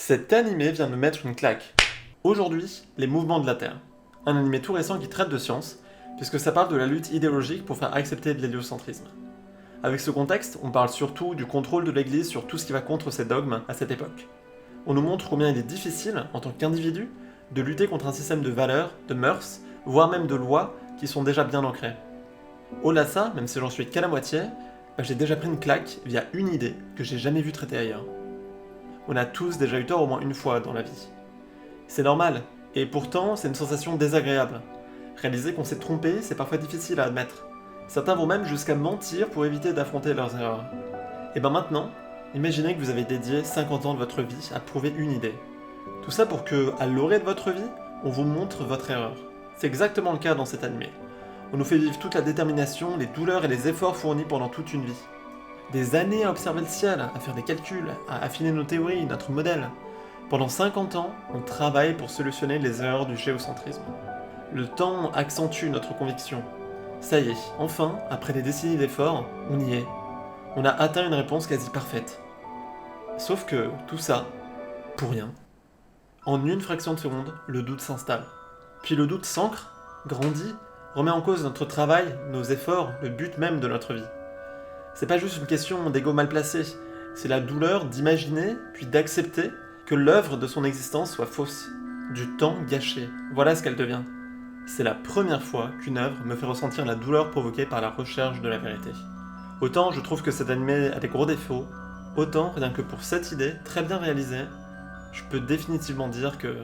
Cet animé vient de me mettre une claque. Aujourd'hui, les mouvements de la Terre. Un animé tout récent qui traite de science, puisque ça parle de la lutte idéologique pour faire accepter l'héliocentrisme. Avec ce contexte, on parle surtout du contrôle de l'Église sur tout ce qui va contre ses dogmes à cette époque. On nous montre combien il est difficile, en tant qu'individu, de lutter contre un système de valeurs, de mœurs, voire même de lois qui sont déjà bien ancrées. Au-delà de ça, même si j'en suis qu'à la moitié, j'ai déjà pris une claque via une idée que j'ai jamais vue traitée ailleurs. On a tous déjà eu tort au moins une fois dans la vie. C'est normal, et pourtant c'est une sensation désagréable. Réaliser qu'on s'est trompé, c'est parfois difficile à admettre. Certains vont même jusqu'à mentir pour éviter d'affronter leurs erreurs. Et ben maintenant, imaginez que vous avez dédié 50 ans de votre vie à prouver une idée. Tout ça pour que, à l'orée de votre vie, on vous montre votre erreur. C'est exactement le cas dans cet animé. On nous fait vivre toute la détermination, les douleurs et les efforts fournis pendant toute une vie. Des années à observer le ciel, à faire des calculs, à affiner nos théories, notre modèle. Pendant 50 ans, on travaille pour solutionner les erreurs du géocentrisme. Le temps accentue notre conviction. Ça y est, enfin, après des décennies d'efforts, on y est. On a atteint une réponse quasi parfaite. Sauf que tout ça, pour rien. En une fraction de seconde, le doute s'installe. Puis le doute s'ancre, grandit, remet en cause notre travail, nos efforts, le but même de notre vie. C'est pas juste une question d'ego mal placé, c'est la douleur d'imaginer, puis d'accepter que l'œuvre de son existence soit fausse, du temps gâché. Voilà ce qu'elle devient. C'est la première fois qu'une œuvre me fait ressentir la douleur provoquée par la recherche de la vérité. Autant je trouve que cet animé a des gros défauts, autant rien que pour cette idée, très bien réalisée, je peux définitivement dire que